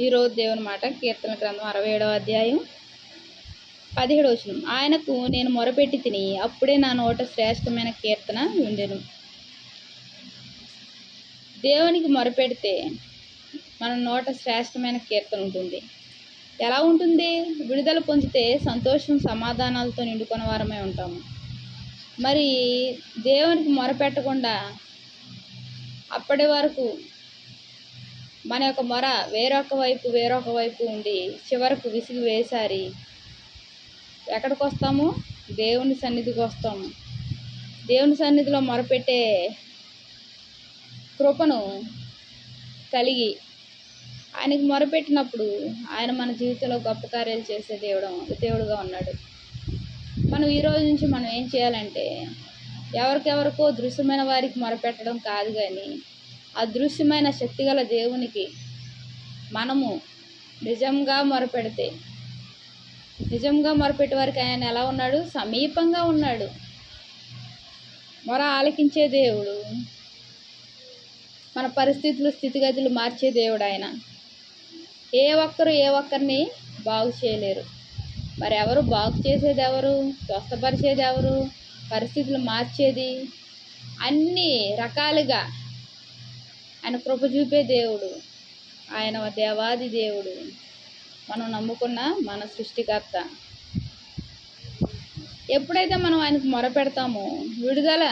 ఈరోజు దేవుని మాట కీర్తన గ్రంథం 67వ అధ్యాయం 17వ వచనం. ఆయనకు నేను మొరపెట్టి తిని అప్పుడే నా నోట శ్రేష్టమైన కీర్తన ఉండెను. దేవునికి మొరపెడితే మన నోట శ్రేష్టమైన కీర్తన ఉంటుంది. ఎలా ఉంటుంది? విడుదల పొందితే సంతోషం సమాధానాలతో నిండుకున్న వారమై ఉంటాము. మరి దేవునికి మొరపెట్టకుండా అప్పటి వరకు మన యొక్క మొర వేరొక వైపు ఉండి చివరకు విసిగి వేసారి ఎక్కడికి వస్తాము? దేవుని సన్నిధికి వస్తాము. దేవుని సన్నిధిలో మొరపెట్టే కృపను కలిగి ఆయనకు మొరపెట్టినప్పుడు ఆయన మన జీవితంలో గొప్ప కార్యాలు చేసే దేవుడుగా ఉన్నాడు. మనం ఈ రోజు నుంచి మనం ఏం చేయాలంటే ఎవరికెవరికో దృశ్యమైన వారికి మొరపెట్టడం కాదు, కానీ అదృశ్యమైన శక్తిగల దేవునికి మనము నిజంగా మొరపెడితే, నిజంగా మొరపెట్టే వారికి ఆయన ఎలా ఉన్నాడు? సమీపంగా ఉన్నాడు. మొర ఆలకించే దేవుడు, మన పరిస్థితులు స్థితిగతులు మార్చే దేవుడు ఆయన. ఏ ఒక్కరిని బాగు చేయలేరు. మరి ఎవరు బాగు చేసేది? ఎవరు స్వస్థపరిచేది? ఎవరు పరిస్థితులు మార్చేది? అన్ని రకాలుగా ఆయన కృప చూపే దేవుడు. ఆయన దేవాది దేవుడు, మనం నమ్ముకున్న మన సృష్టికర్త. ఎప్పుడైతే మనం ఆయనకు మొరపెడతామో విడుదల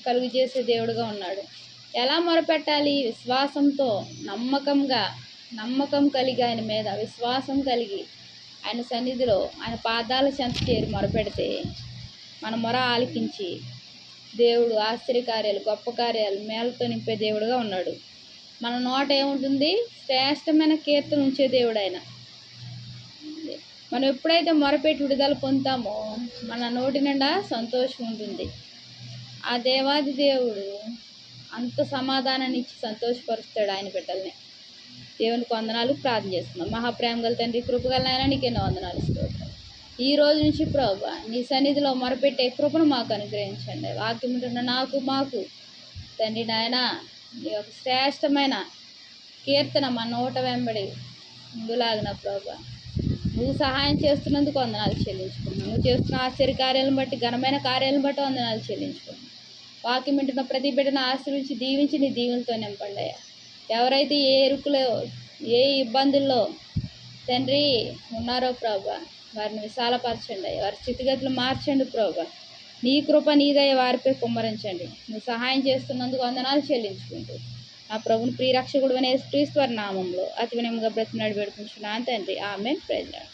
కలుగు చేసే దేవుడుగా ఉన్నాడు. ఎలా మొరపెట్టాలి? విశ్వాసంతో, నమ్మకం కలిగి ఆయన మీద విశ్వాసం కలిగి ఆయన సన్నిధిలో ఆయన పాదాల చెంత చేరి మొరపెడితే మన మొర ఆలకించి దేవుడు ఆశ్చర్యకార్యాలు, గొప్ప కార్యాలు, మేలతో నింపే దేవుడుగా ఉన్నాడు. మన నోట ఏముంటుంది? శ్రేష్టమైన కీర్తన ఉంచే దేవుడు ఆయన. మనం ఎప్పుడైతే మొరపెట్టి విడుదల పొందుతామో మన నోటి నిండా సంతోషం ఉంటుంది. ఆ దేవాది దేవుడు అంత సమాధానాన్ని ఇచ్చి సంతోషపరుస్తాడు ఆయన బిడ్డల్ని. దేవునికి వందనాలు. ప్రార్థన చేస్తున్నాం. మహాప్రేమ గల తండ్రి, కృపగల నాయన, నీకు ఎన్నో వందనాలు. స్తోత్రం. ఈ రోజు నుంచి ప్రభువా నీ సన్నిధిలో మొరపెట్టే కృపను మాకు అనుగ్రహించండి. వాక్యం ఉంటున్న మాకు తండ్రి నాయన నీ యొక్క శ్రేష్టమైన కీర్తన మా నోట వెంబడి ముందులాగిన ప్రభువా నువ్వు సహాయం చేస్తున్నందుకు వందనాలు చెల్లించుకున్నాను. నువ్వు చేస్తున్న ఆశ్చర్య కార్యాలను బట్టి, ఘనమైన కార్యాలను బట్టి వందనాలు చెల్లించుకున్నాను. వాక్యం వింటున్న ప్రతి బిడ్డను ఆశీర్వించి దీవించి నీ దీవులతో నింపండి అయ్యా. ఎవరైతే ఏ ఇరుకులో, ఏ ఇబ్బందుల్లో తండ్రి ఉన్నారో ప్రభువా వారిని విశాలపరచండి అయ్యా. వారి స్థితిగతులు మార్చండి ప్రభువా. నీ కృప నీదయ్య వారిపై కుమ్మరించండి. నువ్వు సహాయం చేస్తున్నందుకు వందనాలు చెల్లించుకుంటూ నా ప్రభుని ప్రియరక్షకుడు అనే యేసుక్రీస్తు వారి నామంలో అతి వినయంగా బ్రతిమలాడి వేడుకుంటున్నాను తండ్రి. ఆమేన్. Praise lord.